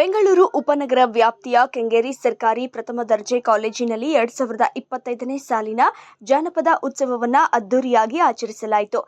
ಬೆಂಗಳೂರು ಉಪನಗರ ವ್ಯಾಪ್ತಿಯ ಕೆಂಗೇರಿ ಸರ್ಕಾರಿ ಪ್ರಥಮ ದರ್ಜೆ ಕಾಲೇಜಿನಲ್ಲಿ 2025ನೇ ಸಾಲಿನ ಜಾನಪದ ಉತ್ಸವವನ್ನು ಅದ್ದೂರಿಯಾಗಿ ಆಚರಿಸಲಾಯಿತು.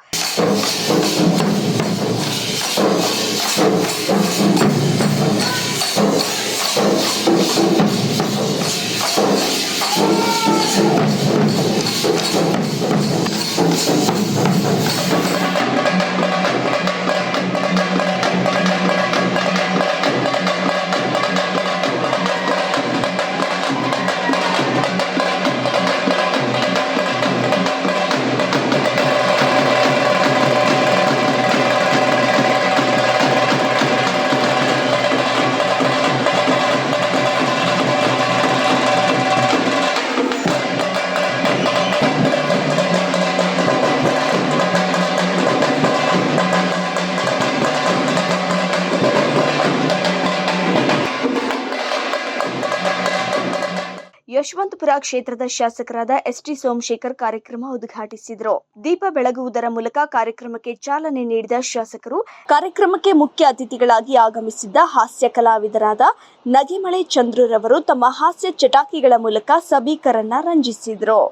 ಯಶವಂತಪುರ ಕ್ಷೇತ್ರದ ಶಾಸಕರಾದ ಎಸ್.ಟಿ. ಸೋಮಶೇಖರ್ ಕಾರ್ಯಕ್ರಮ ಉದ್ಘಾಟಿಸಿದರು. ದೀಪ ಬೆಳಗುವುದರ ಮೂಲಕ ಕಾರ್ಯಕ್ರಮಕ್ಕೆ ಚಾಲನೆ ನೀಡಿದ ಶಾಸಕರು ಕಾರ್ಯಕ್ರಮಕ್ಕೆ ಮುಖ್ಯ ಅತಿಥಿಗಳಾಗಿ ಆಗಮಿಸಿದ್ದ ಹಾಸ್ಯ ಕಲಾವಿದರಾದ ನಗೆಮಳೆ ಚಂದ್ರರವರು ತಮ್ಮ ಹಾಸ್ಯ ಚಟಾಕಿಗಳ ಮೂಲಕ ಸಭಿಕರನ್ನ ರಂಜಿಸಿದರು.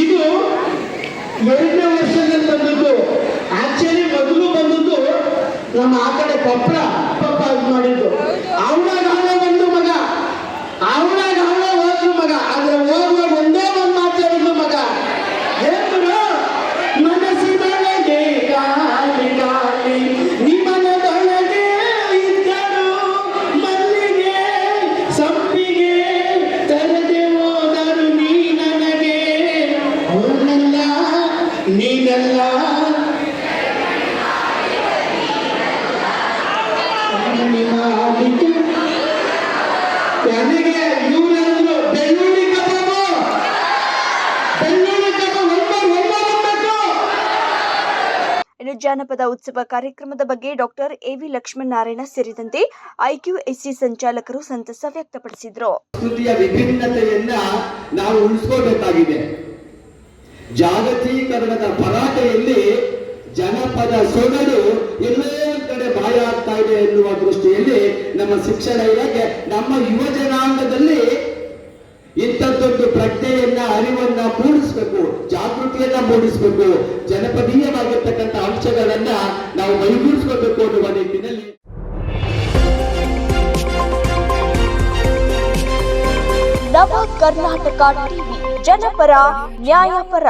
ಇದು 2ನೇ ವರ್ಷದಲ್ಲಿ ಬಂದದ್ದು. ಆಕ್ಚುಲಿ ಮೊದಲು ಬಂದದ್ದು ನಮ್ಮ ಆ ಕಡೆ ಕೊಪ್ಪಳ ಮಾಡಿದ್ದು. ಅವಳಾಗ ಒಂದು ಮಗ, ಅವಳಾಗ ಹೋದ್ರು ಮಗ. ಆದ್ರೆ ಹೋಗುವಾಗ ಒಂದೇ ಒಂದು ಮಾತಾಡಿದ್ರು ಮಗ. ಏನು ಮನಸ್ಸಿನೊಳಗೆ ಕಾಲಿ ಕಾಲಿ ನಿಮ್ಮನದೊಳಗೆ ಇದ್ದರು ಮಲ್ಲಿಗೆ ಸಂಪಿಗೆ ತರದೆ ಹೋದರು ನೀ ನನಗೆ ಅವನಲ್ಲ ನೀನಲ್ಲ ನನಗೆ ಇವರೆಲ್ಲರೂ ಬೆಳ್ಳುಳ್ಳಿ ಕಬಾಬು ಇನ್ನು ಜಾನಪದ ಉತ್ಸವ ಕಾರ್ಯಕ್ರಮದ ಬಗ್ಗೆ ಡಾಕ್ಟರ್ ಎ.ವಿ. ಲಕ್ಷ್ಮೀನಾರಾಯಣ ಸೇರಿದಂತೆ ಐಕ್ಯೂಎಸ್ಸಿ ಸಂಚಾಲಕರು ಸಂತಸ ವ್ಯಕ್ತಪಡಿಸಿದರು. ಸಂಸ್ಕೃತಿಯ ವಿಭಿನ್ನತೆಯನ್ನ ನಾವು ಉಳಿಸ್ಕೋಬೇಕಾಗಿದೆ. ಜಾಗತೀಕರಣದ ಭರಾಟೆಯಲ್ಲಿ ಜನಪದ ಸೊಗಡು ಎಲ್ಲೋ ಕಡೆ ಬಾಯ ಆಗ್ತಾ ಇದೆ ಎನ್ನುವ ದೃಷ್ಟಿಯಲ್ಲಿ ನಮ್ಮ ಶಿಕ್ಷಣ ಇಲಾಖೆ ನಮ್ಮ ಯುವ ಜನಾಂಗದಲ್ಲಿ ಇಂಥದ್ದೊಂದು ಪ್ರಜ್ಞೆಯನ್ನ ಅರಿವನ್ನ ಮೂಡಿಸಬೇಕು, ಜಾಗೃತಿಯನ್ನ ಮೂಡಿಸಬೇಕು, ಜನಪದೀಯವಾಗಿರ್ತಕ್ಕಂಥ ಅಂಶಗಳನ್ನ ನಾವು ಮೈಗೂಡಿಸ್ಕೋಬೇಕು ಅನ್ನುವ ನಿಟ್ಟಿನಲ್ಲಿ ನವ ಕರ್ನಾಟಕ ಟಿವಿ ಜನಪರ ನ್ಯಾಯಪರ.